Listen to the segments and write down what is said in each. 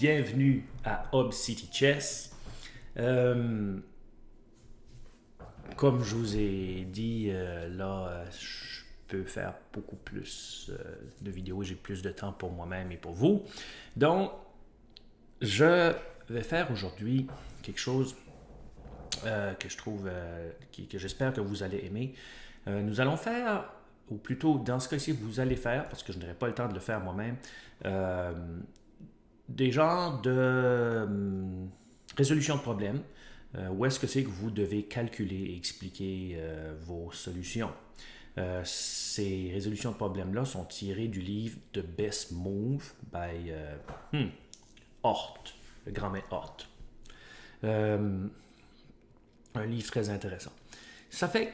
bienvenue à Hob City Chess. Comme je vous ai dit, je peux faire beaucoup plus de vidéos, j'ai plus de temps pour moi-même et pour vous. Donc, je vais faire aujourd'hui quelque chose que je trouve, que j'espère que vous allez aimer. Nous allons faire, ou plutôt dans ce cas-ci, vous allez faire, parce que je n'aurai pas le temps de le faire moi-même, des genres de résolution de problèmes. Où est-ce que c'est que vous devez calculer et expliquer vos solutions. Ces résolutions de problèmes-là sont tirées du livre The Best Move by Hort, le grand maître Hort. Un livre très intéressant. Ça fait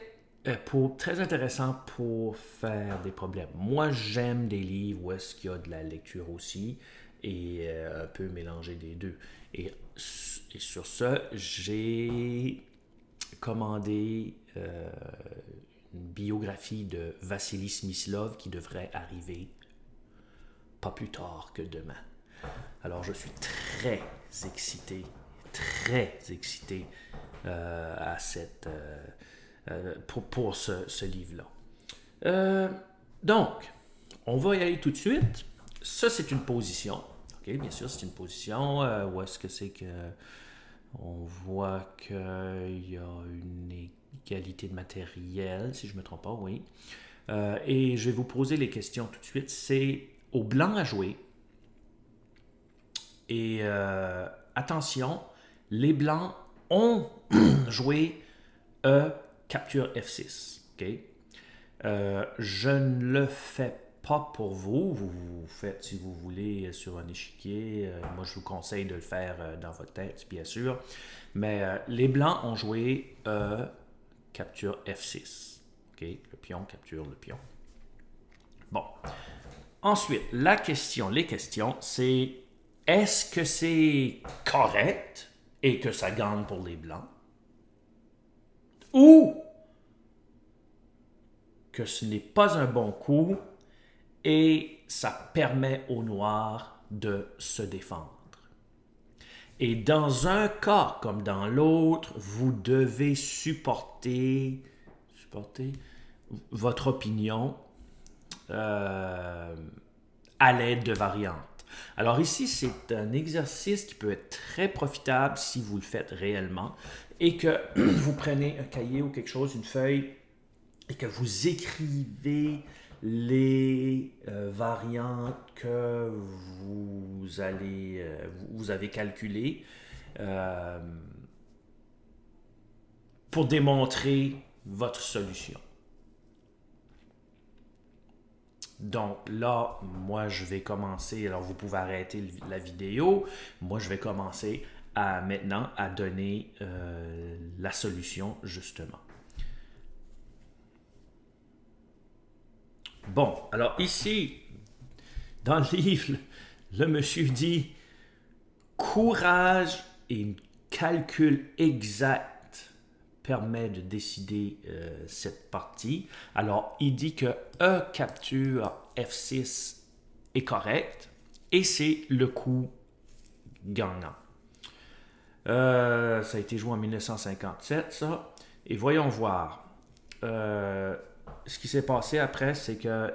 très intéressant pour faire des problèmes. Moi, j'aime des livres où est-ce qu'il y a de la lecture aussi et un peu mélanger des deux. Et sur ce, j'ai commandé une biographie de Vassili Smyslov qui devrait arriver pas plus tard que demain. Alors, je suis très excité à pour ce livre-là. Donc, on va y aller tout de suite. Ça, c'est une position. OK, bien sûr, c'est une position. Où est-ce que c'est que on voit qu'il y a une égalité de matériel, si je ne me trompe pas, oui. Et je vais vous poser les questions tout de suite. C'est au blanc à jouer. Et attention, les blancs ont joué E, capture F6. Okay? Je ne le fais pas pour vous. Vous faites si vous voulez sur un échiquier. Moi, je vous conseille de le faire dans votre tête, bien sûr. Mais les blancs ont joué E, capture F6. Okay? Le pion capture le pion. Bon. Ensuite, les questions, c'est est-ce que c'est correct et que ça gagne pour les blancs? Ou que ce n'est pas un bon coup et ça permet aux noirs de se défendre. Et dans un cas comme dans l'autre, vous devez supporter votre opinion à l'aide de variantes. Alors ici, c'est un exercice qui peut être très profitable si vous le faites réellement et que vous prenez un cahier ou quelque chose, une feuille, et que vous écrivez les variantes que vous avez calculées pour démontrer votre solution. Donc là, moi, je vais commencer. Alors, vous pouvez arrêter la vidéo. Moi, je vais commencer maintenant à donner la solution, justement. Bon, alors ici, dans le livre, le monsieur dit « Courage et un calcul exact permet de décider cette partie. » Alors, il dit que E capture F6 est correct et c'est le coup gagnant. Ça a été joué en 1957, ça. Et voyons voir. Ce qui s'est passé après, c'est que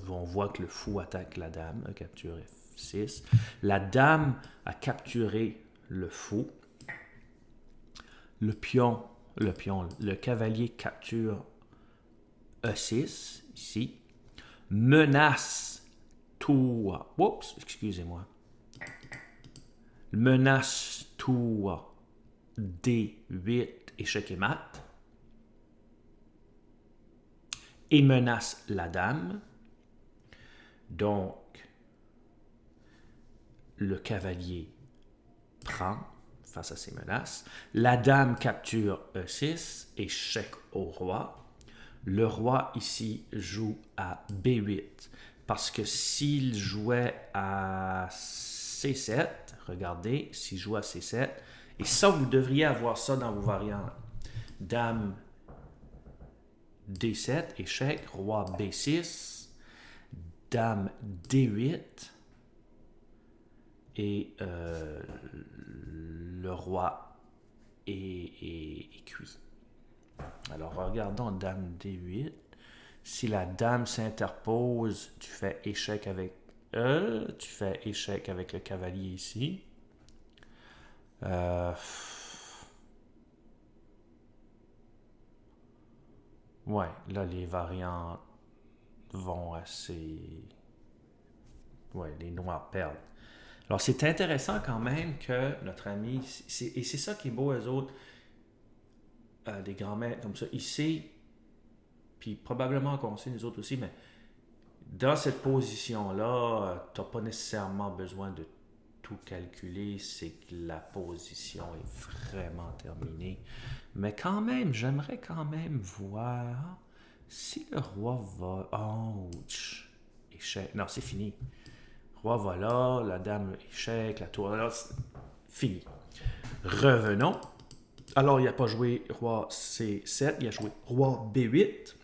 on voit que le fou attaque la dame, E capture F6. La dame a capturé le fou. Le cavalier capture E6, ici. Menace tour. Oups, excusez-moi. Menace tour D8, échec et mat. Et menace la dame. Donc, le cavalier prend face à ces menaces. La dame capture E6, échec au roi. Le roi ici joue à B8 parce que s'il jouait à C7, regardez, s'il joue à C7, et ça vous devriez avoir ça dans vos variantes. Dame D7, échec, roi B6, dame D8, et le roi est cuit. Alors, regardons dame D8. Si la dame s'interpose, tu fais échec avec tu fais échec avec le cavalier ici. Ouais, là, les variantes vont assez... Ouais, les noirs perdent. Alors, c'est intéressant quand même que notre ami... et c'est ça qui est beau, eux autres, des grands maîtres comme ça. Il sait, puis probablement qu'on sait, nous autres aussi, mais dans cette position-là, tu n'as pas nécessairement besoin de tout calculer, c'est que la position est vraiment terminée. Mais quand même, j'aimerais quand même voir si le roi va... Ouch! Échec. Non, c'est fini. Roi va là, la dame échec, la tour là, fini. Revenons. Alors, il n'a pas joué roi C7, il a joué roi B8.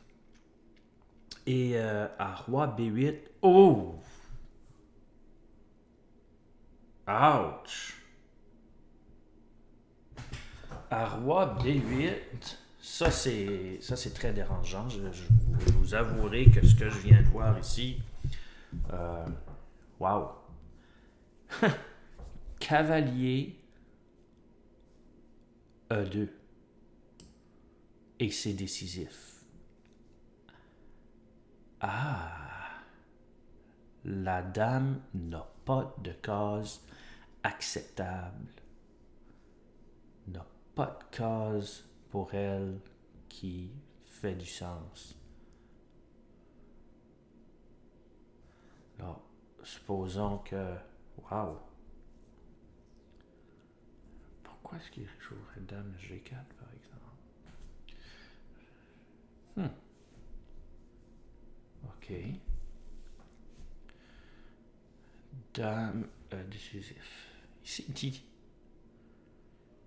Et à roi B8, oh! Ouch! À roi B8, ça c'est très dérangeant. Je vous avouerai que ce que je viens de voir ici, wow! Cavalier E2. Et c'est décisif. Ah! La dame n'a pas de case acceptable. N'a pas de case pour elle qui fait du sens. Alors, supposons que... Wow! Pourquoi est-ce qu'il jouerait dame G4, par exemple? OK. Dame décisif. Ici, dit.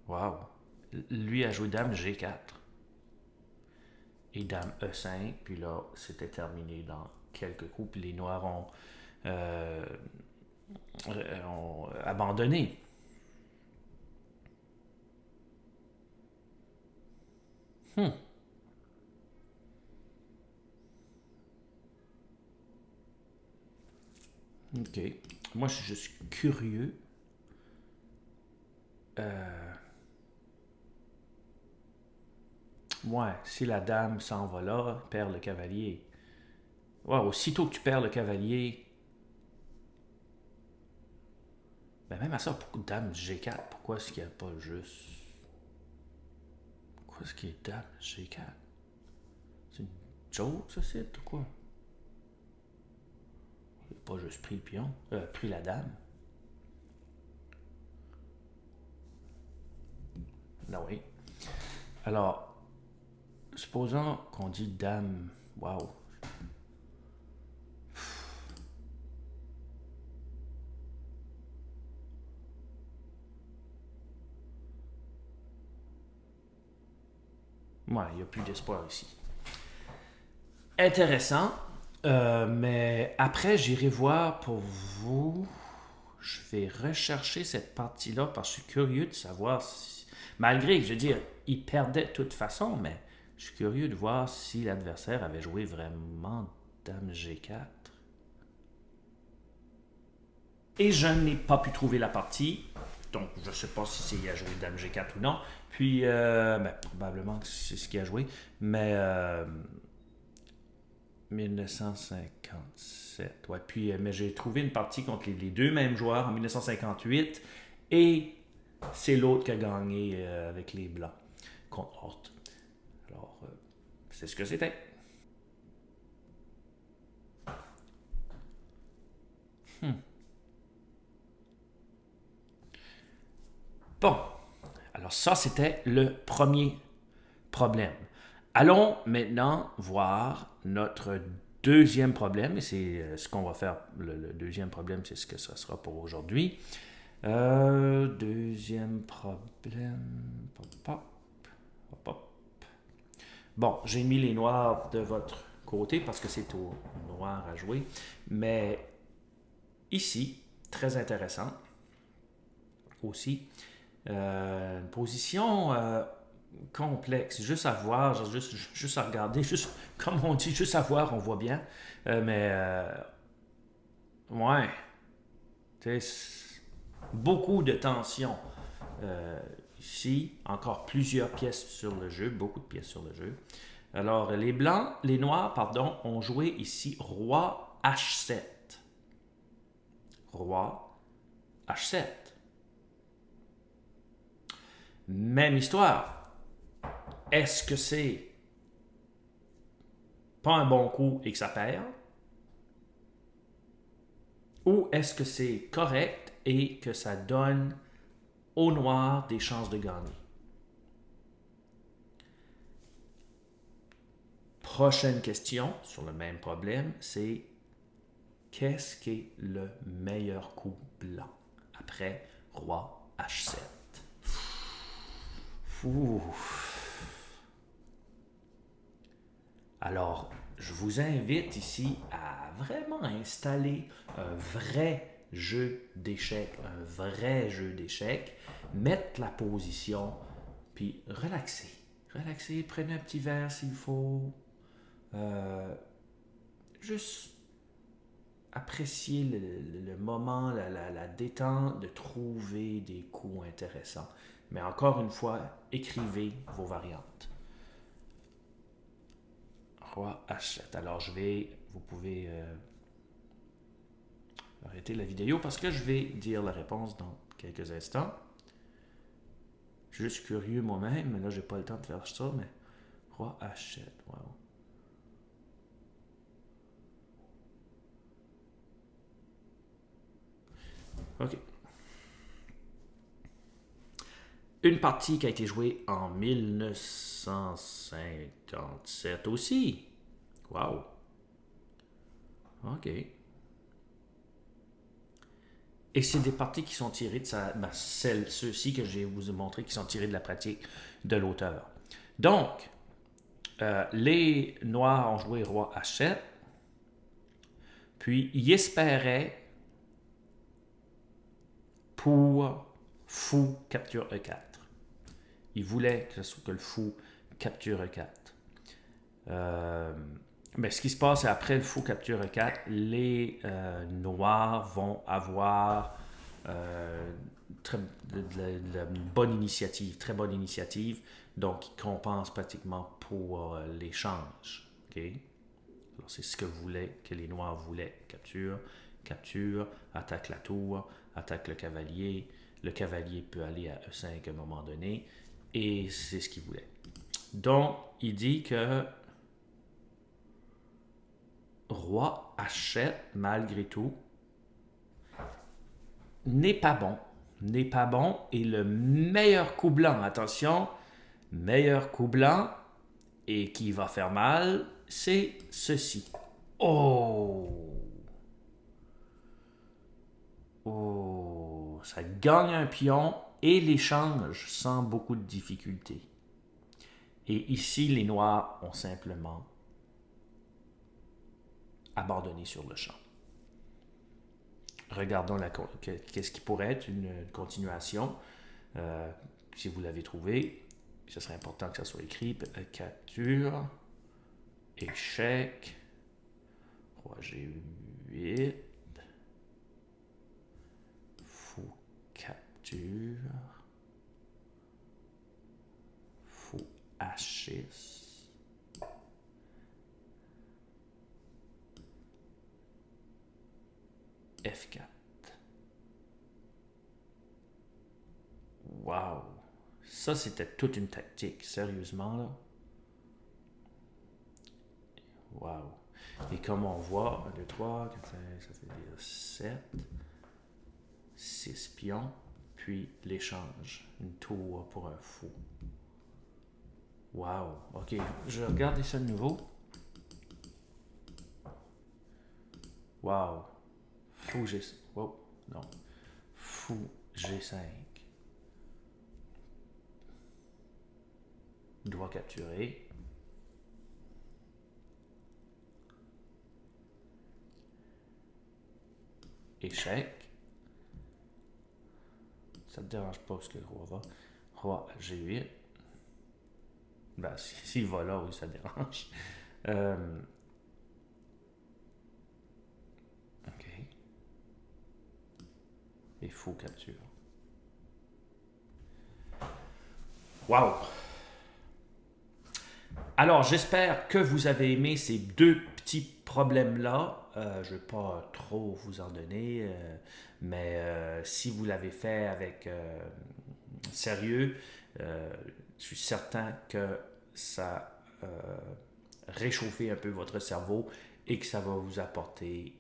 Wow. Lui a joué dame G4. Et dame E5. Puis là, c'était terminé dans quelques coups. Puis les noirs ont abandonné. OK. Moi, je suis juste curieux. Ouais, si la dame s'en va là, perd le cavalier. Ouais, aussitôt que tu perds le cavalier... Ben même à ça, pourquoi dame G4? Pourquoi est-ce qu'il n'y a pas juste... Pourquoi est-ce qu'il y a dame G4? C'est une joke, ça, c'est ou quoi? Il n'a pas juste pris le pion, pris la dame. Non, oui. Alors, supposons qu'on dit dame... Wow. Ouais, il n'y a plus d'espoir ici. Intéressant. Mais après, j'irai voir pour vous. Je vais rechercher cette partie-là parce que je suis curieux de savoir si... Malgré que, je veux dire, il perdait de toute façon, mais je suis curieux de voir si l'adversaire avait joué vraiment dame G4. Et je n'ai pas pu trouver la partie. Donc, je ne sais pas si c'est il a joué dame G4 ou non. Puis, probablement que c'est ce qu'il a joué. Mais 1957. Ouais, puis, mais j'ai trouvé une partie contre les deux mêmes joueurs en 1958. Et c'est l'autre qui a gagné avec les Blancs contre Hort. Alors, c'est ce que c'était. Bon, alors ça, c'était le premier problème. Allons maintenant voir notre deuxième problème, et c'est ce qu'on va faire. Le deuxième problème, c'est ce que ça sera pour aujourd'hui. Deuxième problème. Bon, j'ai mis les noirs de votre côté parce que c'est au noir à jouer. Mais ici, très intéressant, aussi. Une position complexe, juste à voir, genre juste à regarder, juste comme on dit, juste à voir, on voit bien. Ouais, beaucoup de tension. Ici, encore plusieurs pièces sur le jeu, beaucoup de pièces sur le jeu. Alors, les noirs, pardon, ont joué ici roi H7. Roi H7. Même histoire. Est-ce que c'est pas un bon coup et que ça perd? Ou est-ce que c'est correct et que ça donne au noir des chances de gagner? Prochaine question sur le même problème, c'est qu'est-ce qui est le meilleur coup blanc après roi H7? Ouh. Alors, je vous invite ici à vraiment installer un vrai jeu d'échecs, mettre la position, puis relaxer. Relaxer, prenez un petit verre s'il faut. Euh, Juste apprécier le moment, la détente de trouver des coups intéressants. Mais encore une fois, écrivez vos variantes. Roi H7. Alors vous pouvez arrêter la vidéo parce que je vais dire la réponse dans quelques instants. Je suis juste curieux moi-même, mais là j'ai pas le temps de faire ça, mais roi H7, wow. OK. Une partie qui a été jouée en 1957 aussi. Wow. OK. Et c'est des parties qui sont tirées de ceux-ci que je vais vous montrer qui sont tirées de la pratique de l'auteur. Donc, les Noirs ont joué roi H7, puis ils espéraient pour fou capture E4. Ils voulaient que le fou capture E4. Mais ce qui se passe, c'est après le fou capture E4, les Noirs vont avoir de la bonne initiative, très bonne initiative, donc ils compensent pratiquement pour l'échange. Okay? C'est ce que les Noirs voulaient. Capture, capture, attaque la tour, attaque le cavalier peut aller à E5 à un moment donné, et c'est ce qu'ils voulaient. Donc, il dit que roi H7, malgré tout, n'est pas bon. N'est pas bon. Et le meilleur coup blanc, attention, meilleur coup blanc, et qui va faire mal, c'est ceci. Oh! Oh! Ça gagne un pion et l'échange sans beaucoup de difficulté. Et ici, les noirs ont simplement abandonné sur le champ. Regardons qu'est-ce qui pourrait être une continuation. Si vous l'avez trouvé, ce serait important que ça soit écrit. Capture, échec, roi G8, fou capture, fou H6, F4. Wow! Ça, c'était toute une tactique, sérieusement, là. Wow! Et comme on voit, 1, 2, 3, 4, 5, ça fait dire 7, 6 pions, puis l'échange, une tour pour un fou. Wow! Ok, je vais regarder ça de nouveau. Wow! Fou G5. Wow, non. Fou G5. Doit capturer. Échec. Ça ne te dérange pas ce que le roi va. Roi G8. Ben, s'il va là, oui, ça dérange. OK. Et faux capture. Wow! Alors, j'espère que vous avez aimé ces deux petits problèmes-là. Je ne vais pas trop vous en donner, mais si vous l'avez fait avec sérieux, je suis certain que ça réchauffer un peu votre cerveau et que ça va vous apporter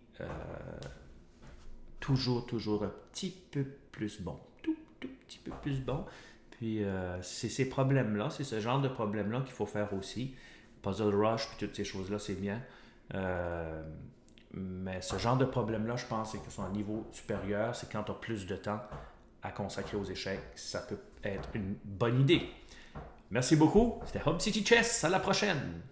toujours un petit peu plus bon. Tout petit peu plus bon. Puis c'est ces problèmes-là, c'est ce genre de problèmes-là qu'il faut faire aussi. Puzzle Rush, puis toutes ces choses-là, c'est bien. Mais ce genre de problème-là, je pense, c'est que sont à un niveau supérieur, c'est quand tu as plus de temps à consacrer aux échecs, ça peut être une bonne idée. Merci beaucoup, c'était Hub City Chess, à la prochaine!